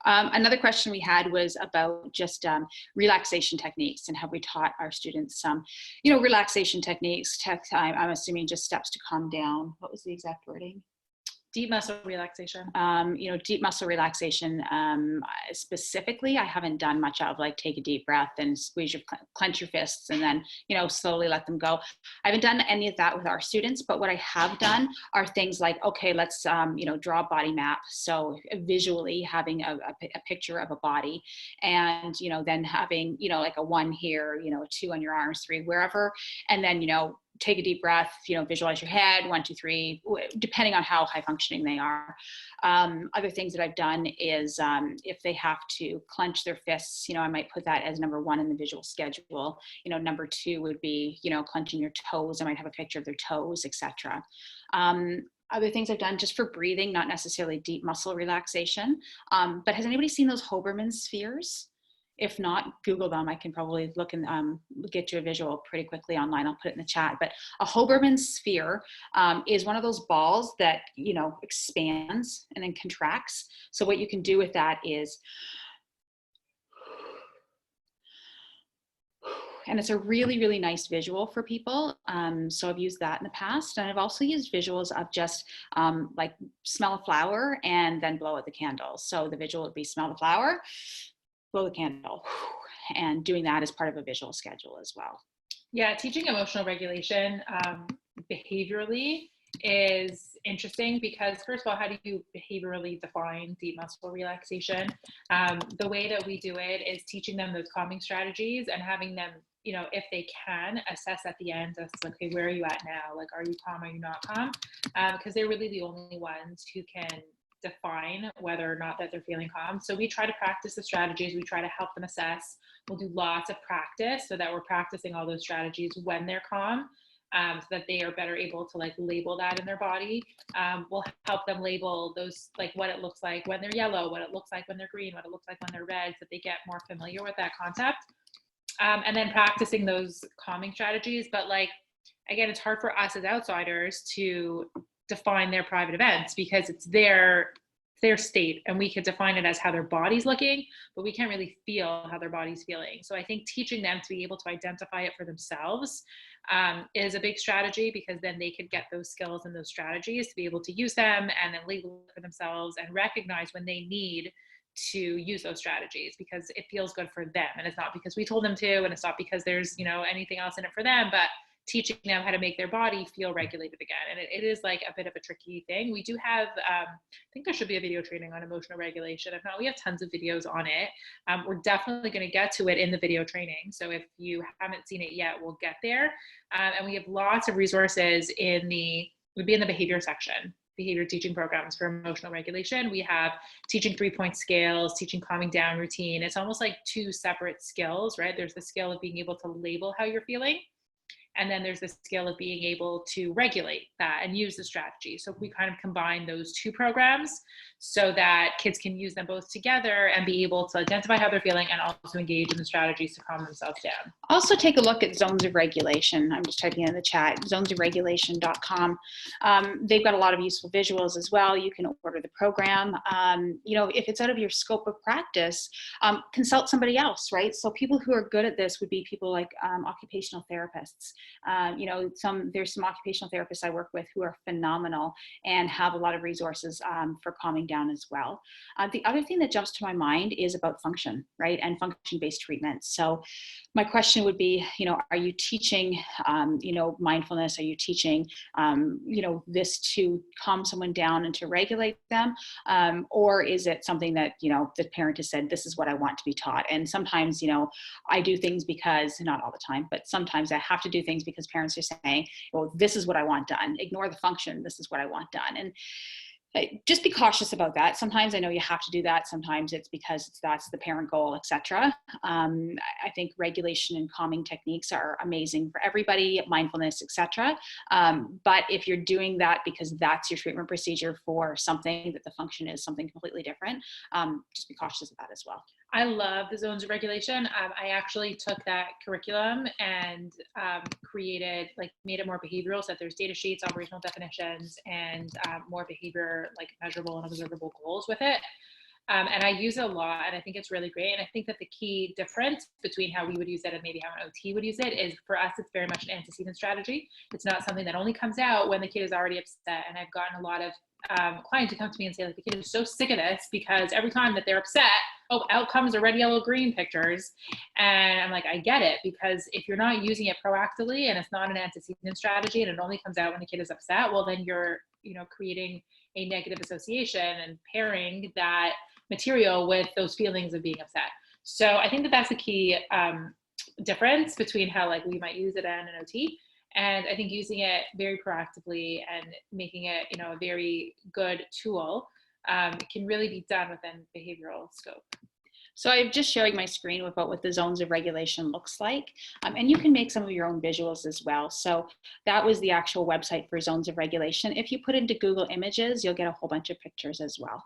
Another question we had was about just relaxation techniques, and have we taught our students some, relaxation techniques, I'm assuming just steps to calm down. What was the exact wording? Deep muscle relaxation. Deep muscle relaxation. Specifically, I haven't done much of, like, take a deep breath and clench your fists and then, slowly let them go. I haven't done any of that with our students, but what I have done are things like, okay, let's, draw a body map. So visually having a picture of a body, and, then having, like a 1 here, a 2 on your arms, 3 wherever, and then, take a deep breath, visualize your head, 1, 2, 3, depending on how high functioning they are. Other things that I've done is if they have to clench their fists, I might put that as number 1 in the visual schedule. Number 2 would be, clenching your toes. I might have a picture of their toes, etc. Other things I've done just for breathing, not necessarily deep muscle relaxation. But has anybody seen those Hoberman spheres? If not, Google them. I can probably look and get you a visual pretty quickly online. I'll put it in the chat. But a Hoberman sphere is one of those balls that, expands and then contracts. So what you can do with that is, and it's a really, really nice visual for people. So I've used that in the past. And I've also used visuals of just like smell a flower and then blow out the candle. So the visual would be smell the flower, blow the candle, and doing that as part of a visual schedule as well. Yeah, teaching emotional regulation behaviorally is interesting because, first of all, how do you behaviorally define deep muscle relaxation? The way that we do it is teaching them those calming strategies and having them, if they can, assess at the end as, okay, where are you at now? Like, are you calm? Are you not calm? Because they're really the only ones who can define whether or not that they're feeling calm. So we try to practice the strategies. We try to help them assess. We'll do lots of practice so that we're practicing all those strategies when they're calm, so that they are better able to label that in their body. We'll help them label those, like what it looks like when they're yellow, what it looks like when they're green, what it looks like when they're red, so that they get more familiar with that concept. And then practicing those calming strategies. But again, it's hard for us as outsiders to define their private events because it's their state, and we could define it as how their body's looking, but we can't really feel how their body's feeling. So I think teaching them to be able to identify it for themselves is a big strategy, because then they could get those skills and those strategies to be able to use them and then label it for themselves and recognize when they need to use those strategies, because it feels good for them. And it's not because we told them to, and it's not because there's, anything else in it for them, but teaching them how to make their body feel regulated again. And it is a bit of a tricky thing. We do have, I think there should be a video training on emotional regulation. If not, we have tons of videos on it. We're definitely going to get to it in the video training. So if you haven't seen it yet, we'll get there. And we have lots of resources in the behavior section, behavior teaching programs for emotional regulation. We have teaching 3-point scales, teaching calming down routine. It's almost like 2 separate skills, right? There's the skill of being able to label how you're feeling, and then there's the skill of being able to regulate that and use the strategy. So we kind of combine those 2 programs so that kids can use them both together and be able to identify how they're feeling and also engage in the strategies to calm themselves down. Also take a look at Zones of Regulation. I'm just typing in the chat, zonesofregulation.com. They've got a lot of useful visuals as well. You can order the program. If it's out of your scope of practice, consult somebody else, right? So people who are good at this would be people like occupational therapists. There's some occupational therapists I work with who are phenomenal and have a lot of resources for calming down as well. The other thing that jumps to my mind is about function, right? And function-based treatment. So my question would be, are you teaching, mindfulness? Are you teaching, this to calm someone down and to regulate them? Or is it something that, the parent has said, this is what I want to be taught? And sometimes, I do things because, not all the time, but sometimes I have to do things because parents are saying, well, this is what I want done. Ignore the function. This is what I want done. And just be cautious about that. Sometimes I know you have to do that. Sometimes it's because that's the parent goal, etc. I think regulation and calming techniques are amazing for everybody, mindfulness, etc. But if you're doing that because that's your treatment procedure for something that the function is something completely different, just be cautious of that as well. I love the Zones of Regulation. I actually took that curriculum and made it more behavioral, so that there's data sheets, operational definitions, and more behavior, like measurable and observable goals with it. And I use it a lot, and I think it's really great. And I think that the key difference between how we would use it and maybe how an OT would use it is, for us, it's very much an antecedent strategy. It's not something that only comes out when the kid is already upset. And I've gotten a lot of clients who come to me and say, like, the kid is so sick of this because every time that they're upset, oh, out comes the red, yellow, green pictures. And I'm like, I get it, because if you're not using it proactively and it's not an antecedent strategy and it only comes out when the kid is upset, well, then you're, creating a negative association and pairing that material with those feelings of being upset. So I think that that's the key difference between how, like, we might use it and an OT. And I think using it very proactively and making it, a very good tool can really be done within behavioral scope. So I'm just showing my screen with what the zones of regulation looks like. And you can make some of your own visuals as well. So that was the actual website for zones of regulation. If you put into Google Images, you'll get a whole bunch of pictures as well.